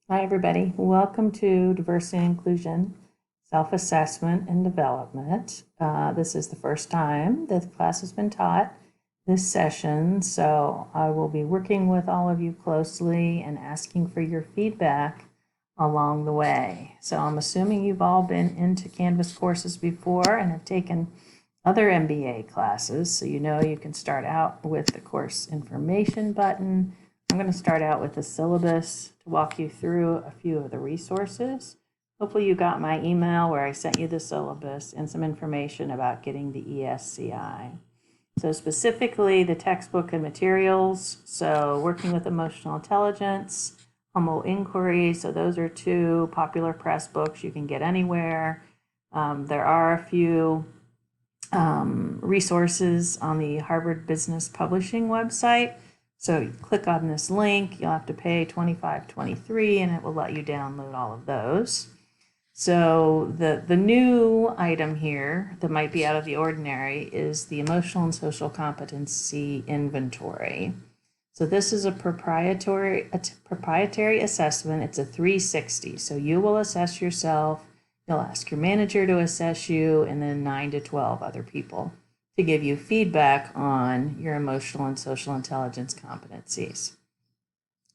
Hi, everybody. Welcome to Diversity and Inclusion, Self-Assessment and Development. This is the first time that the class has been taught this session, so I will be working with all of you closely and asking for your feedback along the way. So I'm assuming you've all been into Canvas courses before and have taken other MBA classes, so you know you can start out with the course information button. I'm going to start out with the syllabus to walk you through a few of the resources. Hopefully you got my email where I sent you the syllabus and some information about getting the ESCI. So specifically the textbook and materials, so working with emotional intelligence, humble inquiry, so those are two popular press books you can get anywhere. There are a few resources on the Harvard Business Publishing website. So you click on this link, you'll have to pay $25.23 and it will let you download all of those. So the new item here that might be out of the ordinary is the Emotional and Social Competency Inventory. So this is a proprietary assessment. It's a 360. So you will assess yourself, you'll ask your manager to assess you, and then 9 to 12 other people to give you feedback on your emotional and social intelligence competencies.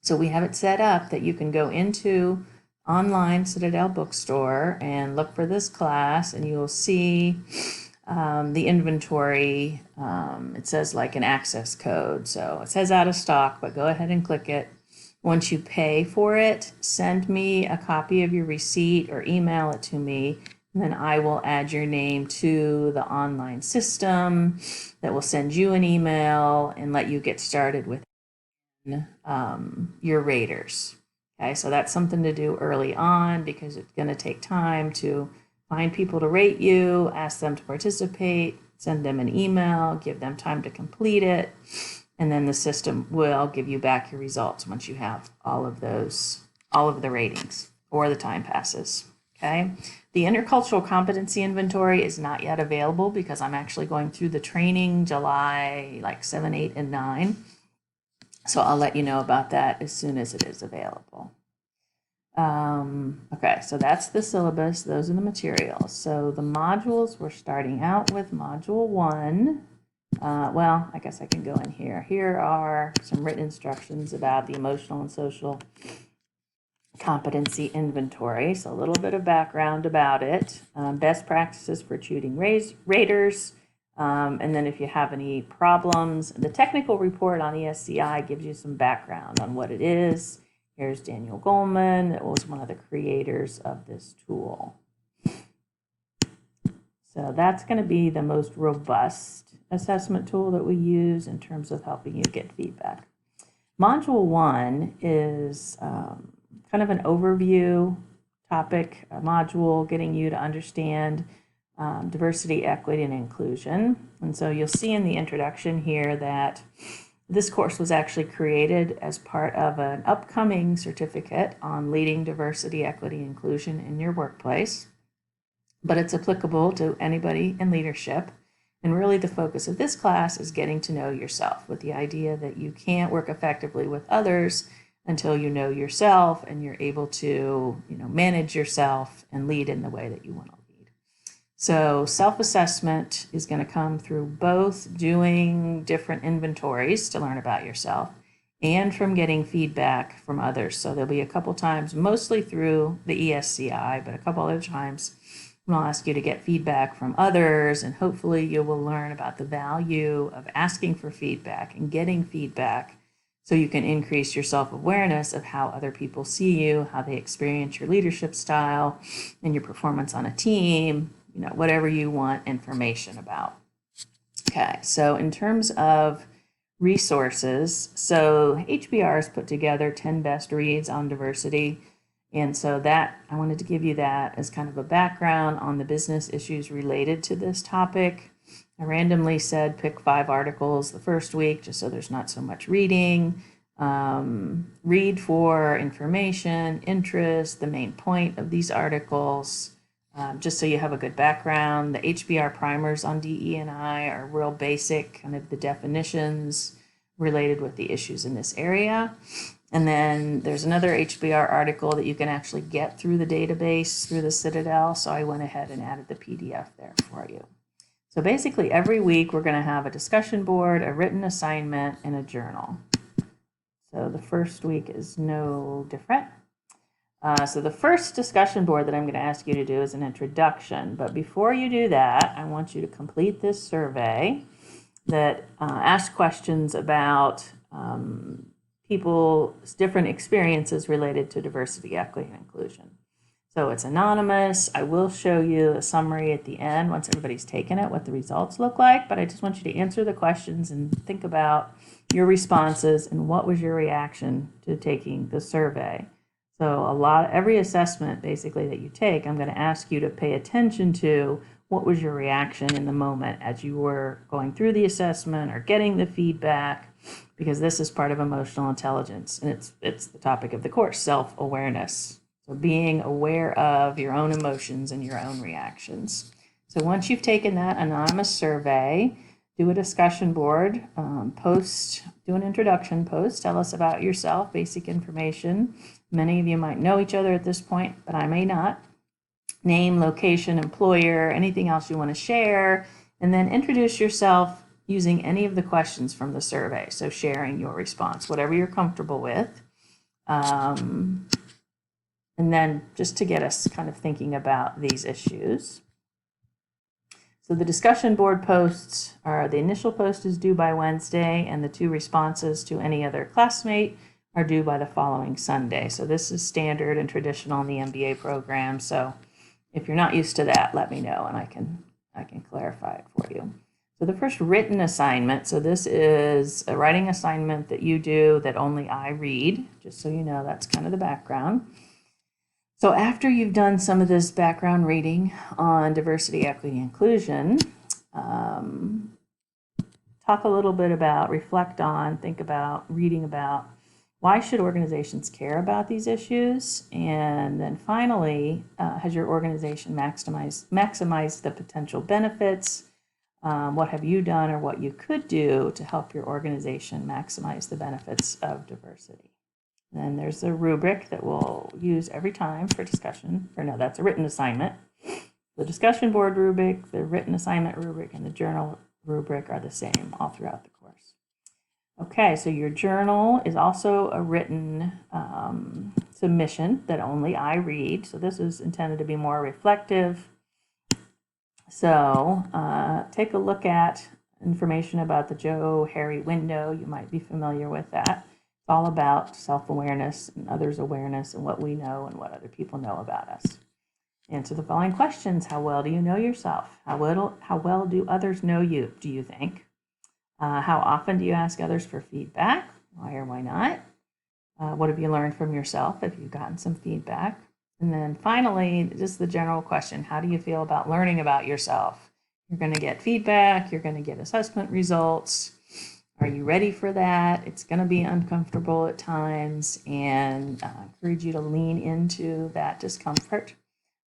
So we have it set up that you can go into online Citadel bookstore and look for this class, and you will see the inventory. It says like an access code. So it says out of stock, but go ahead and click it. Once you pay for it, send me a copy of your receipt or email it to me, and then I will add your name to the online system that will send you an email and let you get started with your raters. Okay, so that's something to do early on because it's going to take time to find people to rate you, ask them to participate, send them an email, give them time to complete it, and then the system will give you back your results once you have all of the ratings or the time passes. Okay. The Intercultural Competency Inventory is not yet available because I'm actually going through the training July like 7, 8, and 9. So I'll let you know about that as soon as it is available. Okay, so that's the syllabus. Those are the materials. So the modules, we're starting out with Module 1. Well, I guess I can go in here. Here are some written instructions about the Emotional and Social Competency Inventory. So a little bit of background about it. Best practices for choosing raters. And then if you have any problems, the technical report on ESCI gives you some background on what it is. Here's Daniel Goleman, that was one of the creators of this tool. So that's going to be the most robust assessment tool that we use in terms of helping you get feedback. Module 1 is kind of an overview topic module, getting you to understand diversity, equity, and inclusion. And so you'll see in the introduction here that this course was actually created as part of an upcoming certificate on leading diversity, equity, and inclusion in your workplace, but it's applicable to anybody in leadership. And really the focus of this class is getting to know yourself, with the idea that you can't work effectively with others until you know yourself and you're able to, manage yourself and lead in the way that you want to. So self-assessment is going to come through both doing different inventories to learn about yourself and from getting feedback from others. So there'll be a couple times, mostly through the ESCI, but a couple other times we'll ask you to get feedback from others, and hopefully you will learn about the value of asking for feedback and getting feedback so you can increase your self-awareness of how other people see you, how they experience your leadership style and your performance on a team, whatever you want information about. Okay, so in terms of resources, so HBR has put together 10 best reads on diversity. And so that I wanted to give you that as kind of a background on the business issues related to this topic. I randomly said pick 5 articles the first week just so there's not so much reading. Read for information, interest, the main point of these articles. Just so you have a good background. The HBR primers on DE&I are real basic, kind of the definitions related with the issues in this area. And then there's another HBR article that you can actually get through the database, through the Citadel. So I went ahead and added the PDF there for you. So basically every week we're going to have a discussion board, a written assignment, and a journal. So the first week is no different. So the first discussion board that I'm going to ask you to do is an introduction. But before you do that, I want you to complete this survey that asks questions about people's different experiences related to diversity, equity, and inclusion. So it's anonymous. I will show you a summary at the end once everybody's taken it, what the results look like. But I just want you to answer the questions and think about your responses and what was your reaction to taking the survey. So every assessment basically that you take, I'm going to ask you to pay attention to what was your reaction in the moment as you were going through the assessment or getting the feedback, because this is part of emotional intelligence, and it's the topic of the course, self-awareness. So being aware of your own emotions and your own reactions. So once you've taken that anonymous survey, do a discussion board, do an introduction post, tell us about yourself, basic information. Many of you might know each other at this point, but I may not. Name, location, employer, anything else you want to share, and then introduce yourself using any of the questions from the survey. So sharing your response, whatever you're comfortable with. And then just to get us kind of thinking about these issues. So the discussion board posts are, the initial post is due by Wednesday, and the 2 responses to any other classmate are due by the following Sunday. So this is standard and traditional in the MBA program. So if you're not used to that, let me know and I can clarify it for you. So the first written assignment, so this is a writing assignment that you do that only I read, just so you know, that's kind of the background. So after you've done some of this background reading on diversity, equity, and inclusion, talk a little bit about, reflect on, think about, reading about why should organizations care about these issues? And then finally, has your organization maximized the potential benefits? What have you done or what you could do to help your organization maximize the benefits of diversity? And then there's a rubric that we'll use every time for discussion, or no, that's a written assignment. The discussion board rubric, the written assignment rubric, and the journal rubric are the same all throughout the course. Okay, so your journal is also a written submission that only I read. So this is intended to be more reflective. So take a look at information about the Joe Harry window. You might be familiar with that. It's all about self-awareness and others' awareness and what we know and what other people know about us. Answer the following questions. How well do you know yourself? How well do others know you, do you think? How often do you ask others for feedback? Why or why not? What have you learned from yourself? Have you gotten some feedback? And then finally, just the general question, how do you feel about learning about yourself? You're going to get feedback. You're going to get assessment results. Are you ready for that? It's going to be uncomfortable at times, and I encourage you to lean into that discomfort.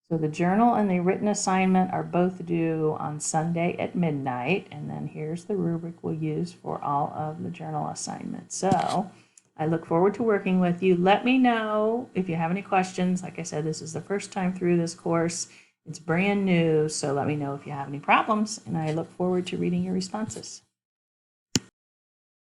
So the journal and the written assignment are both due on Sunday at midnight, and then here's the rubric we'll use for all of the journal assignments. So I look forward to working with you. Let me know if you have any questions. Like I said, this is the first time through this course. It's brand new, so let me know if you have any problems, and I look forward to reading your responses.